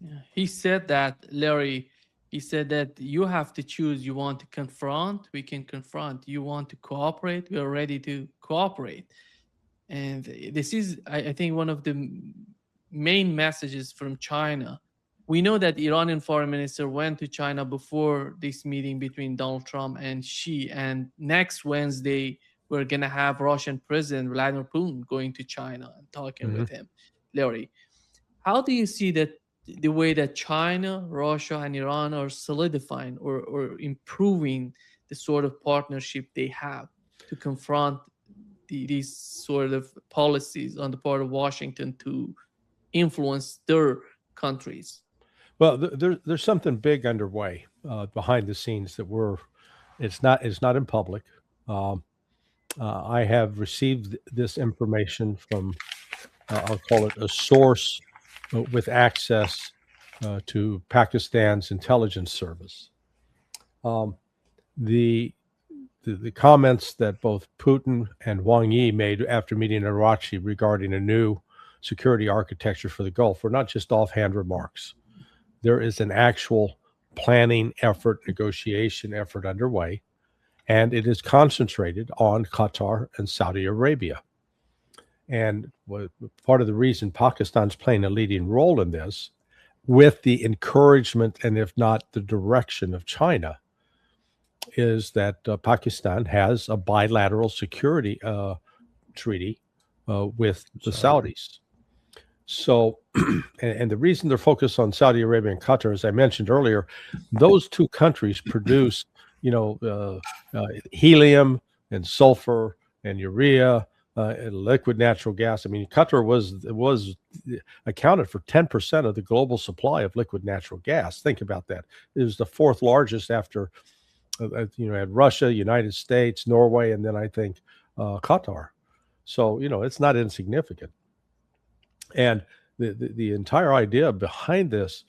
Yeah. He said that, Larry, he said that you have to choose. You want to confront, we can confront. You want to cooperate, we are ready to cooperate. And this is, I think, one of the main messages from China. We know that Iranian foreign minister went to China before this meeting between Donald Trump and Xi, and next Wednesday we're gonna have Russian President Vladimir Putin going to China and talking Hmm. with him. Larry, how do you see that the way that China, Russia, and Iran are solidifying or improving the sort of partnership they have to confront these sort of policies on the part of Washington to influence their countries? Well, there's something big underway behind the scenes that it's not in public. Um, I have received this information from I'll call it a source with access to Pakistan's intelligence service. Um, the, the comments that both Putin and Wang Yi made after meeting in Karachi regarding a new security architecture for the Gulf were not just offhand remarks. There is an actual planning effort, negotiation effort underway, and it is concentrated on Qatar and Saudi Arabia. And part of the reason Pakistan's playing a leading role in this, with the encouragement and if not the direction of China, is that Pakistan has a bilateral security treaty with the Saudi. Saudis. So, and the reason they're focused on Saudi Arabia and Qatar, as I mentioned earlier, those two countries produce, helium and sulfur and urea, and liquid natural gas. I mean, Qatar was accounted for 10% of the global supply of liquid natural gas. Think about that. It was the fourth largest after, had Russia, United States, Norway, and then I think Qatar. So, it's not insignificant. And the entire idea behind this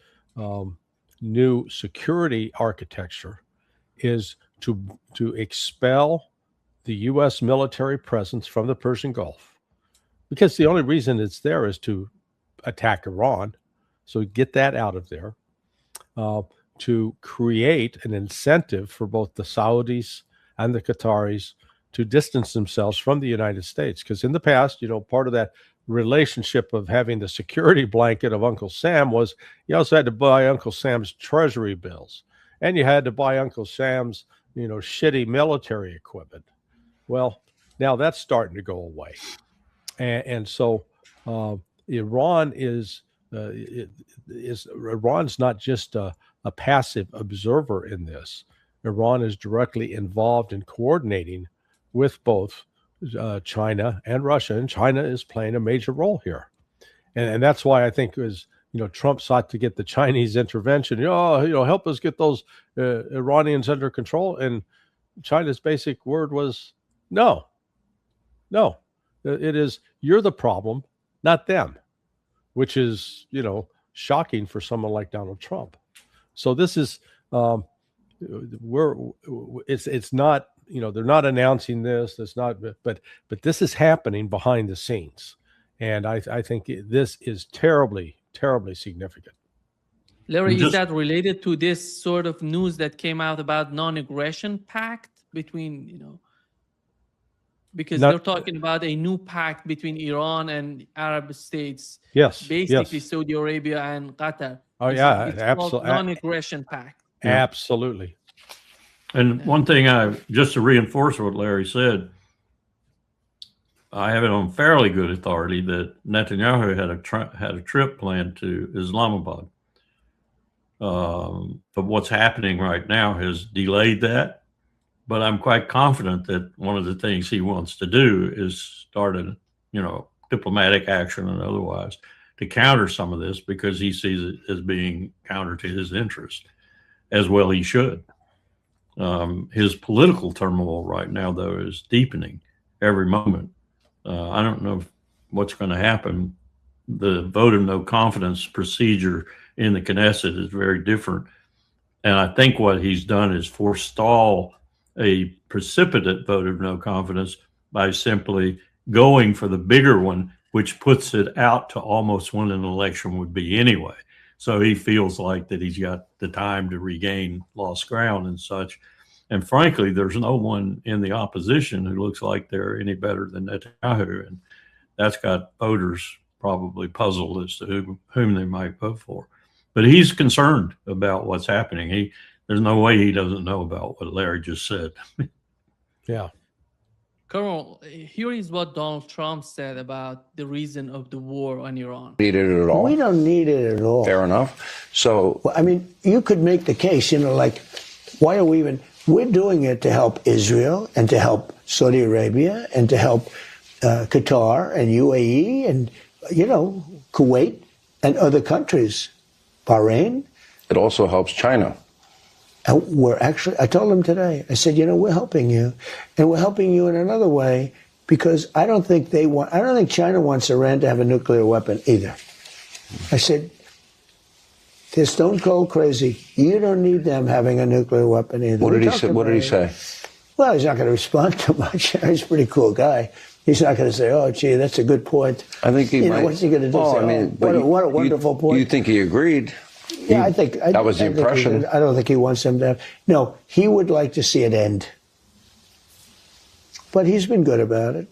new security architecture is to expel the U.S. military presence from the Persian Gulf, because the only reason it's there is to attack Iran. So get that out of there. To create an incentive for both the Saudis and the Qataris to distance themselves from the United States. Because in the past, part of that relationship of having the security blanket of Uncle Sam was you also had to buy Uncle Sam's treasury bills, and you had to buy Uncle Sam's, shitty military equipment. Well, now that's starting to go away. And so Iran Iran's not just a passive observer in this. Iran is directly involved in coordinating with both China and Russia, and China is playing a major role here. And that's why I think Trump sought to get the Chinese intervention. Help us get those Iranians under control. And China's basic word was no. It is you're the problem, not them, which is shocking for someone like Donald Trump. So this is it's not they're not announcing this. It's not, but this is happening behind the scenes, and I think this is terribly significant. Larry, And is just that related to this sort of news that came out about non-aggression pact between, because they're Not talking about a new pact between Iran and Arab states, yes, basically yes. Saudi Arabia and Qatar. Oh yeah, It's called non-aggression pact. yeah. absolutely. And one thing just to reinforce what Larry said, I have it on fairly good authority that Netanyahu had a trip planned to Islamabad. But what's happening right now has delayed that. But I'm quite confident that one of the things he wants to do is start a, diplomatic action and otherwise to counter some of this, because he sees it as being counter to his interest, as well he should. His political turmoil right now, though, is deepening every moment. I don't know what's going to happen. The vote of no confidence procedure in the Knesset is very different. And I think what he's done is forestall a precipitate vote of no confidence by simply going for the bigger one, which puts it out to almost when an election would be anyway. So he feels like that he's got the time to regain lost ground and such. And frankly, there's no one in the opposition who looks like they're any better than Netanyahu. And that's got voters probably puzzled as to whom they might vote for. But he's concerned about what's happening. There's no way he doesn't know about what Larry just said. Yeah. Colonel, here is what Donald Trump said about the reason of the war on Iran. Need it at all? We don't need it at all. Fair enough. So, Well, I mean, you could make the case, like, why are we even, we're doing it to help Israel and to help Saudi Arabia and to help Qatar and UAE and, Kuwait and other countries, Bahrain. it also helps China. And I told them today, I said, we're helping you. And we're helping you in another way because I don't think China wants Iran to have a nuclear weapon either. I said, they're stone cold crazy. You don't need them having a nuclear weapon either. What did he say? What did he say? Well, he's not going to respond too much. He's a pretty cool guy. He's not going to say, "Oh, gee, that's a good point." I think he might. What's he going to do? Oh, Say, I mean, what a wonderful point. You think he agreed? Yeah, I think that was the impression. I don't think he wants them to have. No, he would like to see it end. But he's been good about it,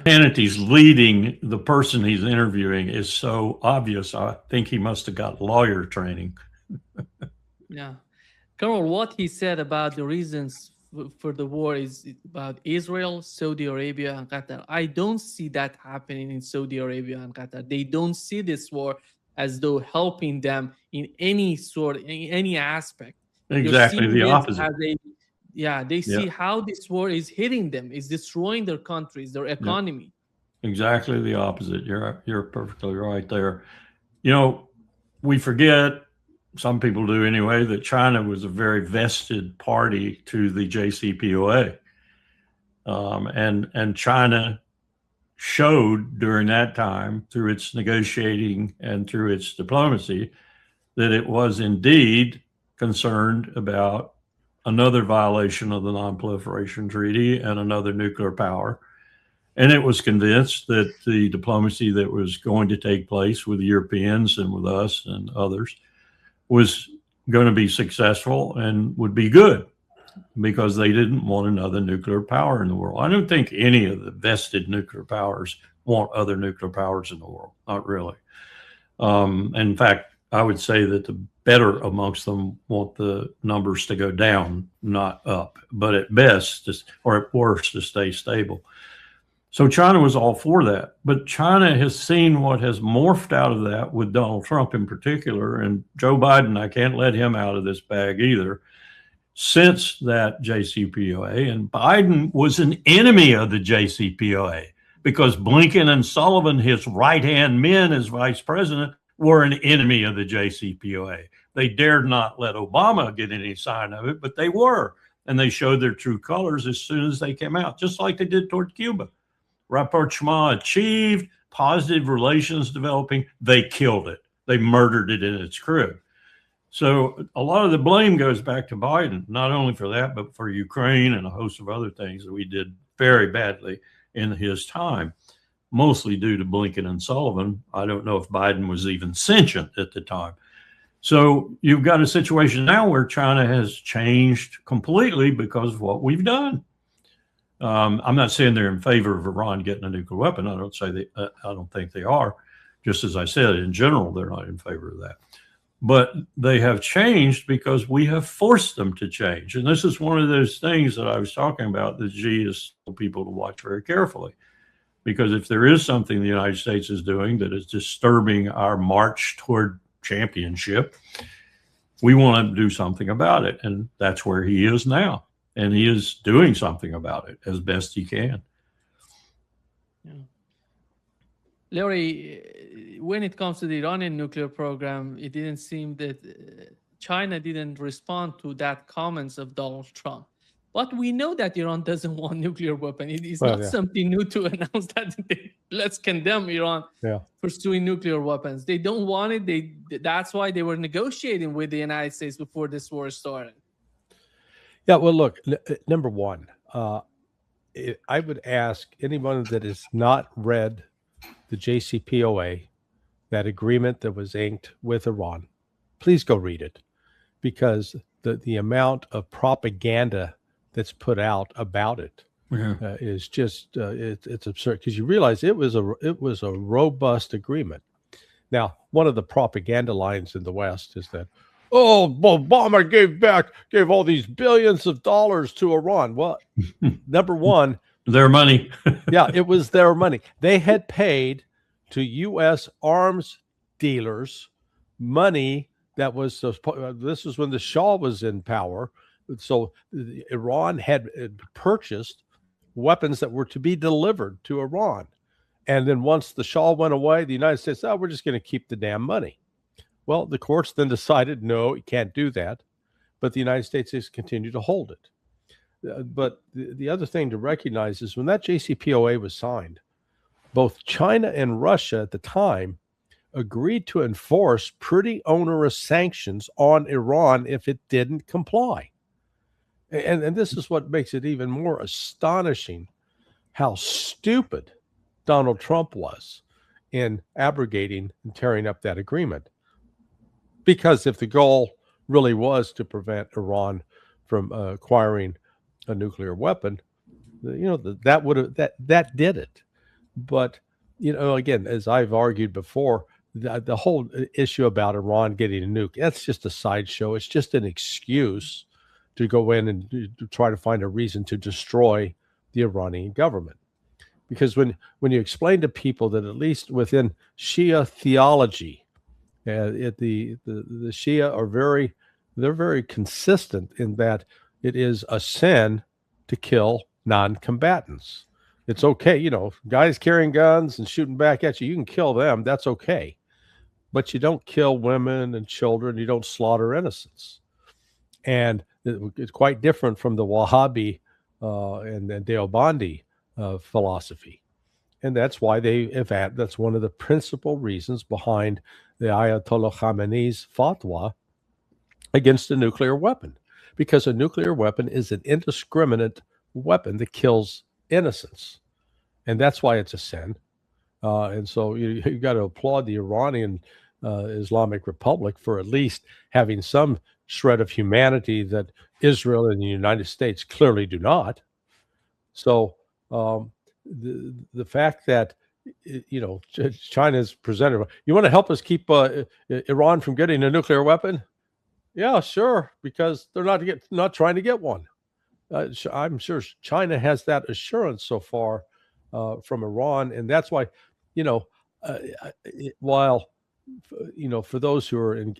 Hannity's leading the person he's interviewing is so obvious. I think he must have got lawyer training. Yeah. Colonel, what he said about the reasons for the war is about Israel, Saudi Arabia, and Qatar. I don't see that happening in Saudi Arabia and Qatar. They don't see this war as though helping them in any aspect. Exactly the opposite. They see how this war is hitting them, is destroying their countries, their economy. Exactly the opposite. You're perfectly right there. We forget, some people do anyway, that China was a very vested party to the JCPOA. And China showed during that time, through its negotiating and through its diplomacy, that it was indeed concerned about another violation of the Non-Proliferation Treaty and another nuclear power. And it was convinced that the diplomacy that was going to take place with the Europeans and with us and others was going to be successful and would be good because they didn't want another nuclear power in the world. I don't think any of the vested nuclear powers want other nuclear powers in the world. Not really. In fact, I would say that the better amongst them want the numbers to go down, not up, but at best, or at worst, to stay stable. So China was all for that. But China has seen what has morphed out of that with Donald Trump in particular. And Joe Biden, I can't let him out of this bag either. Since that JCPOA, and Biden was an enemy of the JCPOA because Blinken and Sullivan, his right-hand men as vice president, were an enemy of the JCPOA. They dared not let Obama get any sign of it, but they were. And they showed their true colors as soon as they came out, just like they did toward Cuba. Rapprochement achieved, positive relations developing, they killed it. They murdered it in its crib. So a lot of the blame goes back to Biden, not only for that, but for Ukraine and a host of other things that we did very badly in his time, mostly due to Blinken and Sullivan. I don't know if Biden was even sentient at the time. So you've got a situation now where China has changed completely because of what we've done. I'm not saying they're in favor of Iran getting a nuclear weapon. I don't think they are. Just as I said, in general, they're not in favor of that. But they have changed because we have forced them to change. And this is one of those things that I was talking about that Xi has told people to watch very carefully. Because if there is something the United States is doing that is disturbing our march toward championship, we want to do something about it. And that's where he is now. And he is doing something about it as best he can. Yeah. Larry, when it comes to the Iranian nuclear program, it didn't seem that China didn't respond to that comments of Donald Trump. But we know that Iran doesn't want nuclear weapon. It is not something new to announce that let's condemn Iran pursuing nuclear weapons. They don't want it. That's why they were negotiating with the United States before this war started. Yeah, well, look, number one, I would ask anyone that has not read the JCPOA that agreement that was inked with Iran. Please go read it, because the amount of propaganda that's put out about it is just it's absurd, because you realize it was a robust agreement. Now, one of the propaganda lines in the West is that, oh, Obama gave all these billions of dollars to Iran. Well, number one, their money. yeah, it was their money. They had paid to U.S. arms dealers money that was, this was when the Shah was in power. So Iran had purchased weapons that were to be delivered to Iran. And then once the Shah went away, the United States, we're just going to keep the damn money. Well, the courts then decided, no, you can't do that. But the United States has continued to hold it. But the other thing to recognize is when that JCPOA was signed, both China and Russia at the time agreed to enforce pretty onerous sanctions on Iran if it didn't comply. And this is what makes it even more astonishing how stupid Donald Trump was in abrogating and tearing up that agreement. Because if the goal really was to prevent Iran from acquiring a nuclear weapon, that did it. But again, as I've argued before, the whole issue about Iran getting a nuke, that's just a sideshow. It's just an excuse to go in and to try to find a reason to destroy the Iranian government. Because when you explain to people that at least within Shia theology, the Shia are very consistent in that it is a sin to kill non-combatants. It's okay, guys carrying guns and shooting back at you, you can kill them, that's okay. But you don't kill women and children, you don't slaughter innocents. And it's quite different from the Wahhabi and Deobandi philosophy. And that's why that's one of the principal reasons behind the Ayatollah Khamenei's fatwa against a nuclear weapon. Because a nuclear weapon is an indiscriminate weapon that kills innocents. And that's why it's a sin. And so you've got to applaud the Iranian Islamic Republic for at least having some shred of humanity that Israel and the United States clearly do not. So the fact that China's presented, you want to help us keep Iran from getting a nuclear weapon? Yeah, sure, because they're not trying to get one. I'm sure China has that assurance so far from Iran, and that's why, while for those who are in,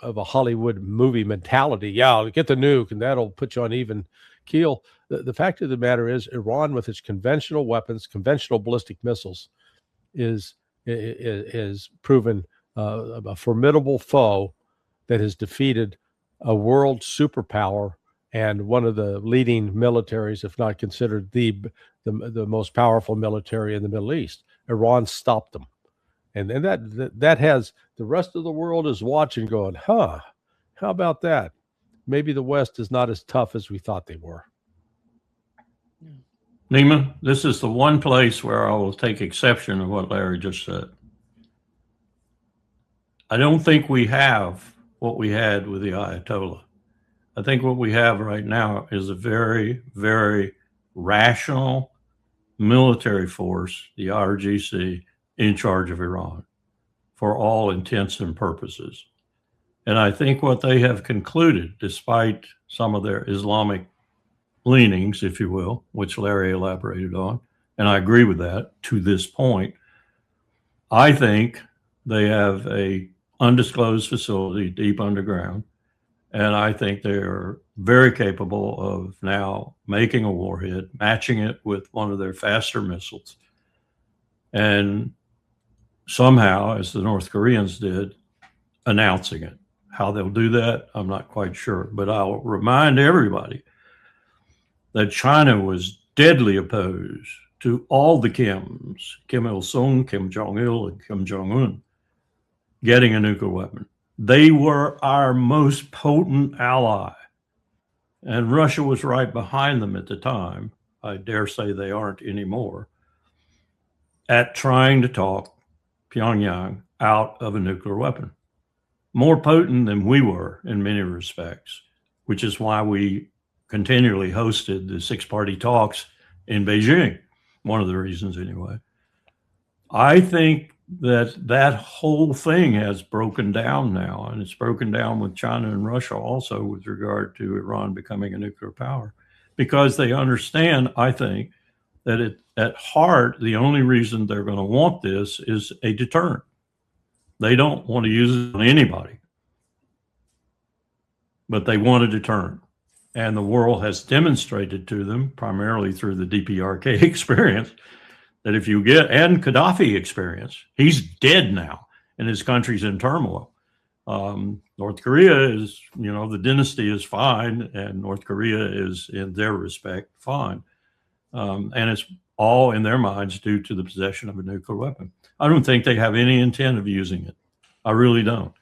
of a Hollywood movie mentality, yeah, get the nuke and that'll put you on even keel. The fact of the matter is, Iran, with its conventional weapons, conventional ballistic missiles, is proven a formidable foe that has defeated a world superpower and one of the leading militaries, if not considered the most powerful military in the Middle East. Iran stopped them. And that has, the rest of the world is watching going, how about that? Maybe the West is not as tough as we thought they were. Nima, this is the one place where I will take exception to what Larry just said. I don't think we have what we had with the Ayatollah. I think what we have right now is a very, very rational military force, the IRGC, in charge of Iran for all intents and purposes. And I think what they have concluded, despite some of their Islamic leanings, if you will, which Larry elaborated on, and I agree with that to this point, I think they have a undisclosed facility deep underground, and I think they are very capable of now making a warhead, matching it with one of their faster missiles, and somehow, as the North Koreans did, announcing it. How they'll do that, I'm not quite sure. But I'll remind everybody that China was deadly opposed to all the Kims, Kim Il-sung, Kim Jong-il, and Kim Jong-un, getting a nuclear weapon. They were our most potent ally. And Russia was right behind them at the time. I dare say they aren't anymore, at trying to talk Pyongyang out of a nuclear weapon. More potent than we were in many respects, which is why we continually hosted the six-party talks in Beijing. One of the reasons, anyway. I think that whole thing has broken down now, and it's broken down with China and Russia also with regard to Iran becoming a nuclear power, because they understand, I think, that at heart, the only reason they're going to want this is a deterrent. They don't want to use it on anybody, but they want a deterrent. And the world has demonstrated to them, primarily through the DPRK experience, that if you get, and Gaddafi experience, he's dead now and his country's in turmoil. North Korea is, the dynasty is fine, and North Korea is, in their respect, fine. And it's all in their minds due to the possession of a nuclear weapon. I don't think they have any intent of using it. I really don't.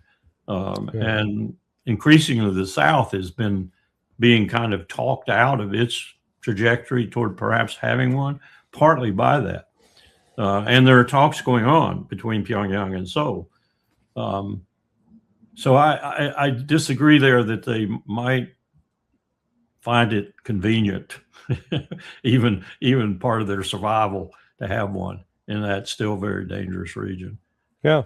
And increasingly, the South has been being kind of talked out of its trajectory toward perhaps having one, partly by that. And there are talks going on between Pyongyang and Seoul. So I disagree there that they might find it convenient, even part of their survival, to have one in that still very dangerous region. Yeah.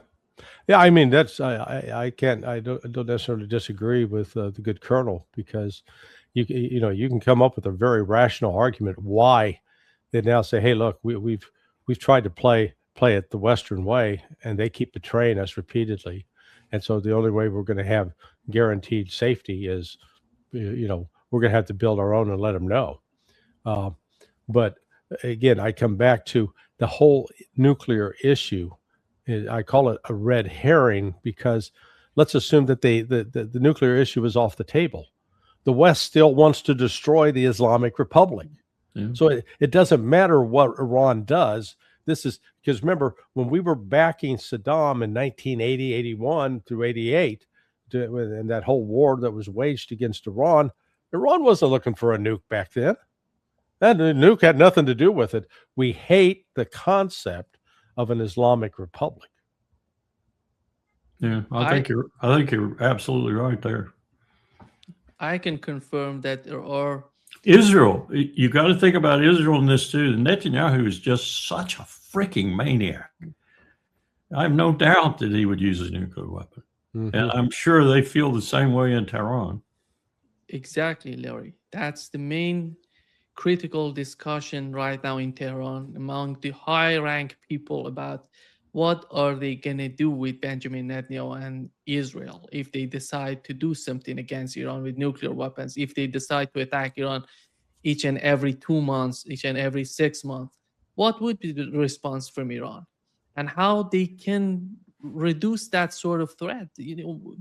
I mean, that's I don't necessarily disagree with the good Colonel, because you can come up with a very rational argument why they now say, hey, look, we've tried to play it the Western way, and they keep betraying us repeatedly, and so the only way we're going to have guaranteed safety is, we're going to have to build our own and let them know. But again, I come back to the whole nuclear issue. I call it a red herring, because let's assume that the nuclear issue is off the table. The West still wants to destroy the Islamic Republic. Yeah. So it doesn't matter what Iran does. This is because, remember, when we were backing Saddam in 1980, 81 through 88, and that whole war that was waged against Iran wasn't looking for a nuke back then. That nuke had nothing to do with it. We hate the concept of an Islamic Republic. Yeah, I think you're absolutely right there. I can confirm that there are Israel. You got to think about Israel in this too. Netanyahu is just such a freaking maniac. I have no doubt that he would use a nuclear weapon, and I'm sure they feel the same way in Tehran. Exactly, Larry. That's the main critical discussion right now in Tehran among the high-rank people about what are they going to do with Benjamin Netanyahu and Israel if they decide to do something against Iran with nuclear weapons, if they decide to attack Iran each and every 2 months, each and every 6 months. What would be the response from Iran, and how they can reduce that sort of threat?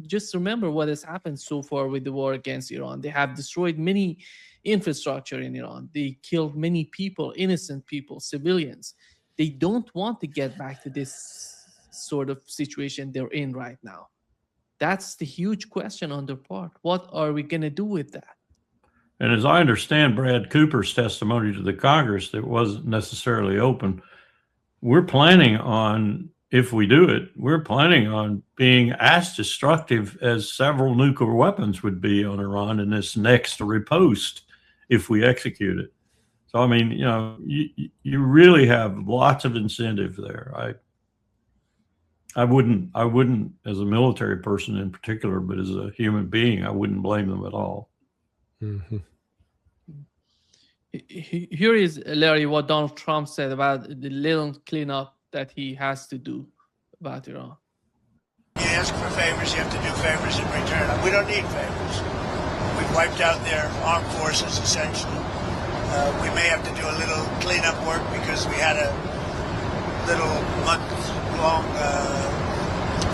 Just remember what has happened so far with the war against Iran. They have destroyed many infrastructure in Iran. They killed many people, innocent people, civilians. They don't want to get back to this sort of situation they're in right now. That's the huge question on their part. What are we going to do with that? And as I understand Brad Cooper's testimony to the Congress that wasn't necessarily open, we're planning on, if we do it, we're planning on being as destructive as several nuclear weapons would be on Iran in this next riposte if we execute it. So, I mean, you really have lots of incentive there. I wouldn't, as a military person in particular, but as a human being, I wouldn't blame them at all. Mm-hmm. Here is, Larry, what Donald Trump said about the little cleanup that he has to do about Iran. You ask for favors, you have to do favors in return. We don't need favors. We've wiped out their armed forces, essentially. We may have to do a little cleanup work because we had a little month-long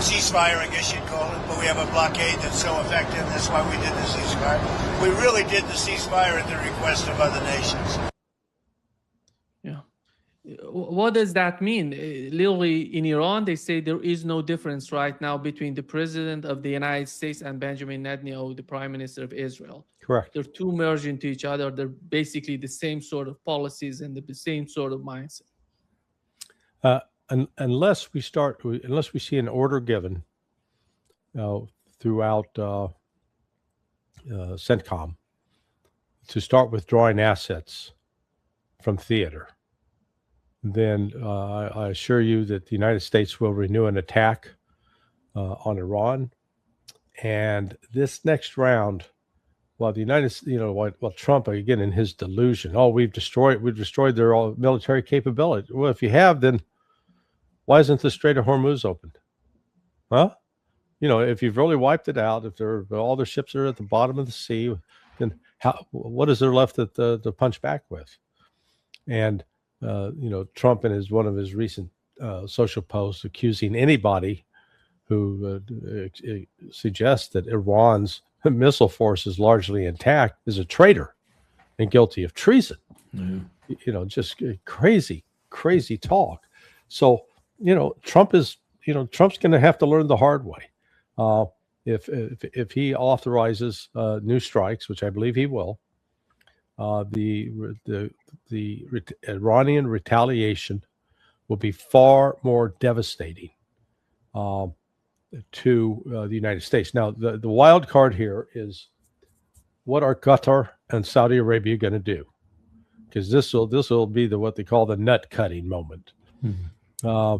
ceasefire, I guess you'd call it, but we have a blockade that's so effective. That's why we did the ceasefire. We really did the ceasefire at the request of other nations. Yeah. What does that mean? Literally, in Iran, they say there is no difference right now between the president of the United States and Benjamin Netanyahu, the prime minister of Israel. Correct. They're two merged into each other. They're basically the same sort of policies and the same sort of mindset. unless we see an order given throughout CENTCOM to start withdrawing assets from theater, then I assure you that the United States will renew an attack on Iran. And this next round, while the United, while Trump, again, in his delusion, we've destroyed their all military capability. Well, if you have, then why isn't the Strait of Hormuz open? Huh? If you've really wiped it out, if all their ships are at the bottom of the sea, then what is there left to punch back with? And Trump, in one of his recent social posts, accusing anybody who suggests that Iran's missile force is largely intact is a traitor and guilty of treason. Mm-hmm. Just crazy talk. So, Trump's going to have to learn the hard way. If he authorizes new strikes, which I believe he will, the Iranian retaliation will be far more devastating to the United States. Now, the wild card here is, what are Qatar and Saudi Arabia going to do? Because this will be what they call the nut cutting moment. Mm-hmm.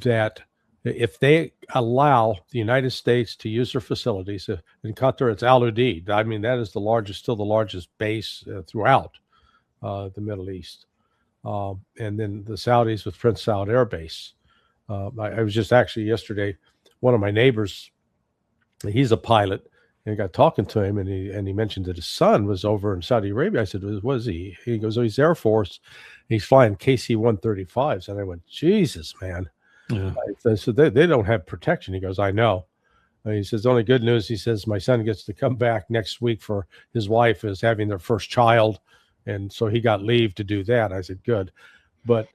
That if they allow the United States to use their facilities, in Qatar it's Al Udeid. I mean, that is still the largest base throughout the Middle East, and then the Saudis with Prince Saud Air Base. I was just actually yesterday, one of my neighbors, he's a pilot, and I got talking to him, and he mentioned that his son was over in Saudi Arabia. I said, "Was he?" He goes, "Oh, he's Air Force. He's flying KC-135s." And I went, "Jesus, man." Yeah. So they don't have protection. He goes, "I know." And he says, "The only good news," he says, "my son gets to come back next week for his wife is having their first child. And so he got leave to do that." I said, "Good." But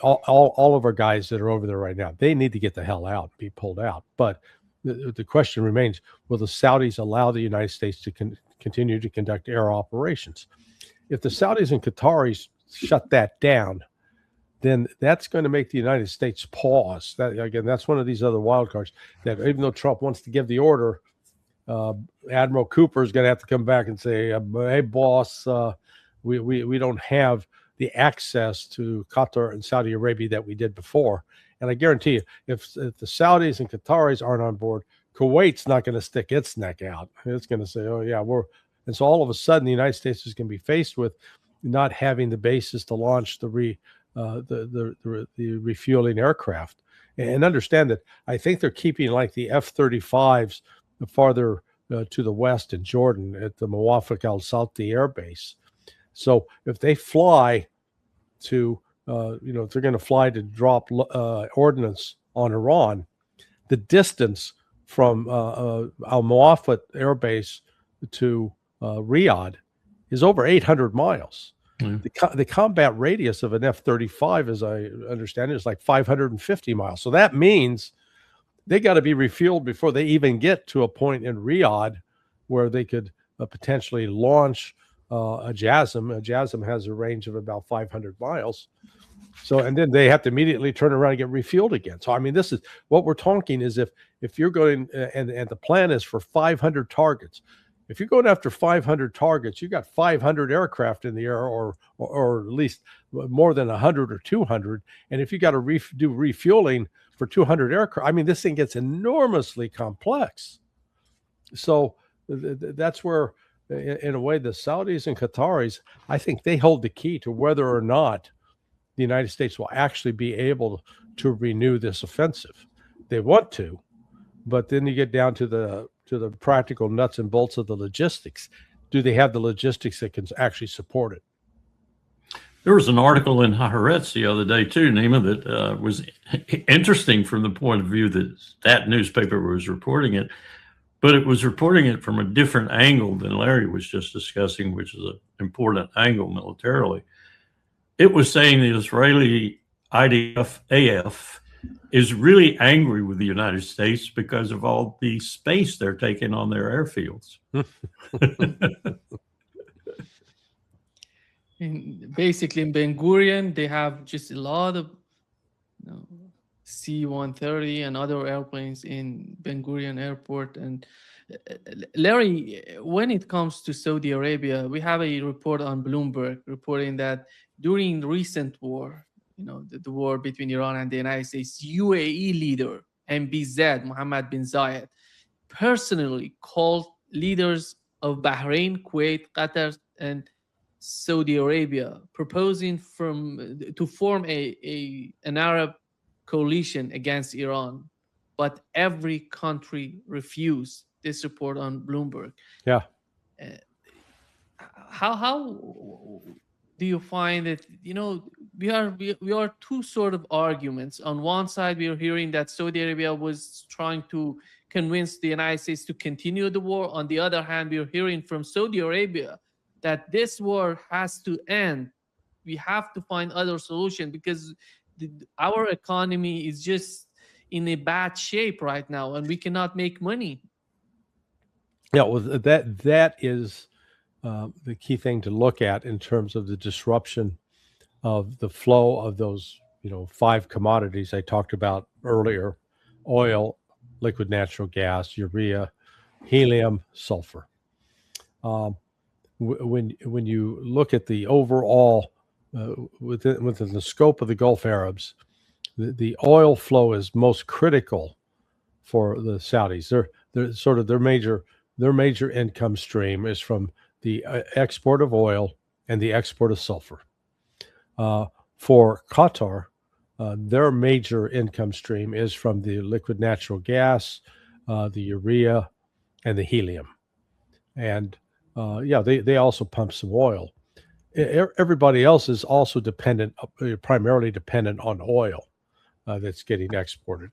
all of our guys that are over there right now, they need to get the hell out, be pulled out. But the question remains, will the Saudis allow the United States to continue to conduct air operations? If the Saudis and Qataris shut that down, then that's going to make the United States pause. That's one of these other wild cards, that even though Trump wants to give the order, Admiral Cooper is going to have to come back and say, "Hey, boss, we don't have the access to Qatar and Saudi Arabia that we did before." And I guarantee you, if the Saudis and Qataris aren't on board, Kuwait's not going to stick its neck out. It's going to say, "Oh yeah, we're." And so all of a sudden, the United States is going to be faced with not having the basis to launch the refueling aircraft. And understand that I think they're keeping like the F-35s farther to the west in Jordan at the Muwafaq al-Salti Air Base. So if they fly to, if they're going to fly to drop ordnance on Iran, the distance from al-Muwafaq Air Base to Riyadh is over 800 miles. Mm. The combat radius of an F-35, as I understand it, is like 550 miles. So that means they got to be refueled before they even get to a point in Riyadh where they could potentially launch a JASSM. A JASSM has a range of about 500 miles. So, and then they have to immediately turn around and get refueled again. So, I mean, this is what we're talking is if you're going, and the plan is for 500 targets. If you're going after 500 targets, you got 500 aircraft in the air, or at least more than 100 or 200. And if you got to do refueling for 200 aircraft, I mean, this thing gets enormously complex. So that's where, in a way, the Saudis and Qataris, I think they hold the key to whether or not the United States will actually be able to renew this offensive. They want to, but then you get down to the practical nuts and bolts of the logistics. Do they have the logistics that can actually support it? There was an article in Haaretz the other day too, Nima, that was interesting from the point of view that newspaper was reporting it, but it was reporting it from a different angle than Larry was just discussing, which is an important angle militarily. It was saying the Israeli IDF, AF, is really angry with the United States because of all the space they're taking on their airfields. Basically, in Ben Gurion, they have just a lot of C-130 and other airplanes in Ben Gurion Airport. And Larry, when it comes to Saudi Arabia, we have a report on Bloomberg reporting that during the recent war, the war between Iran and the United States, UAE leader MBZ, Mohammed bin Zayed, personally called leaders of Bahrain, Kuwait, Qatar, and Saudi Arabia, proposing to form an Arab coalition against Iran, but every country refused. This report on Bloomberg. Yeah. How do you find that? We are two sort of arguments. On one side, we are hearing that Saudi Arabia was trying to convince the United States to continue the war. On the other hand, we are hearing from Saudi Arabia that this war has to end. We have to find other solution because our economy is just in a bad shape right now, and we cannot make money. Yeah, well, that is the key thing to look at in terms of the disruption of the flow of those, 5 commodities I talked about earlier: oil, liquid natural gas, urea, helium, sulfur. When you look at the overall within the scope of the Gulf Arabs, the oil flow is most critical for the Saudis. They're sort of their major income stream is from the export of oil and the export of sulfur. For Qatar, their major income stream is from the liquid natural gas, the urea, and the helium. And they also pump some oil. Everybody else is also primarily dependent on oil that's getting exported,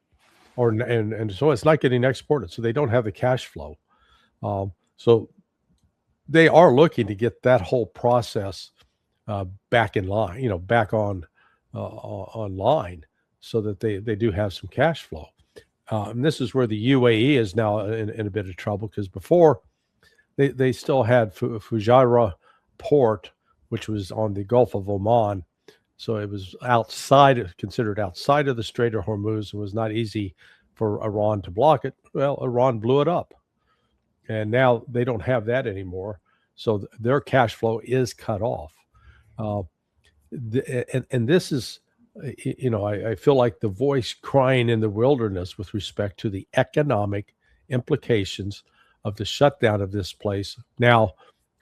and so it's not getting exported, so they don't have the cash flow. So they are looking to get that whole process back in line, back online, so that they do have some cash flow. And this is where the UAE is now in a bit of trouble, because before they still had Fujairah port, which was on the Gulf of Oman. So it was considered outside of the Strait of Hormuz, and was not easy for Iran to block it. Well, Iran blew it up. And now they don't have that anymore. So their cash flow is cut off. And this is, I feel like the voice crying in the wilderness with respect to the economic implications of the shutdown of this place. Now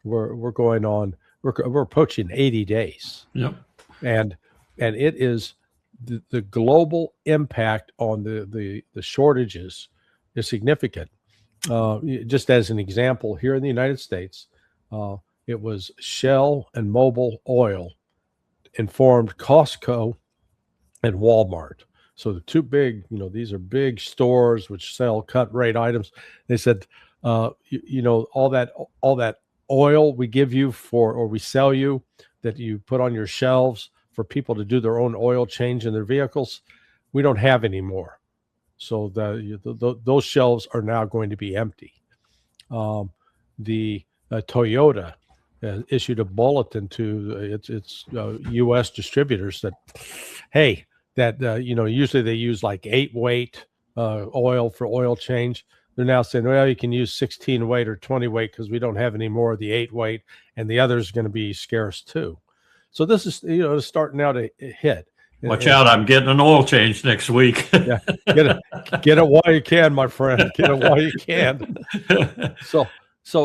we're approaching 80 days. Yep. And it is the global impact on the shortages is significant. Just as an example, here in the United States, it was Shell and Mobil Oil informed Costco and Walmart. So the two big, these are big stores which sell cut rate items. They said, all that oil we give you or we sell you that you put on your shelves for people to do their own oil change in their vehicles, we don't have anymore. So those shelves are now going to be empty. The Toyota issued a bulletin to its U.S. distributors that, hey, usually they use like 8-weight oil for oil change. They're now saying, well, you can use 16 weight or 20 weight because we don't have any more of the 8-weight, and the other is going to be scarce too. So this is, starting now to hit. Watch out! I'm getting an oil change next week. Yeah, get it while you can, my friend. Get it while you can. So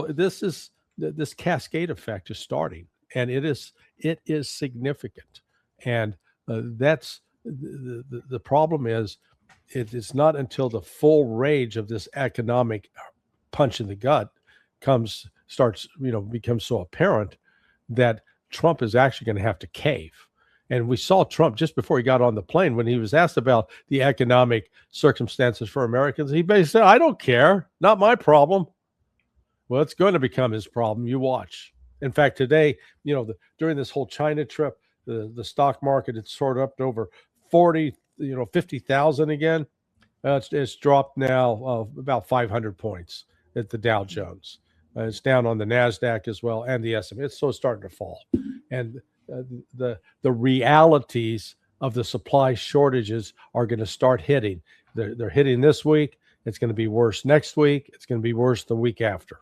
this cascade effect is starting, and it is significant. And that's the problem is it's not until the full rage of this economic punch in the gut becomes so apparent that Trump is actually going to have to cave. And we saw Trump just before he got on the plane, when he was asked about the economic circumstances for Americans, he basically said, I don't care, not my problem. Well, it's going to become his problem. You watch. In fact, today, during this whole China trip, the stock market had soared up to over 50,000 again. It's dropped now about 500 points at the Dow Jones. It's down on the NASDAQ as well, and the S&P. It's starting to fall. And the realities of the supply shortages are going to start hitting. They're hitting this week. It's going to be worse next week. It's going to be worse the week after.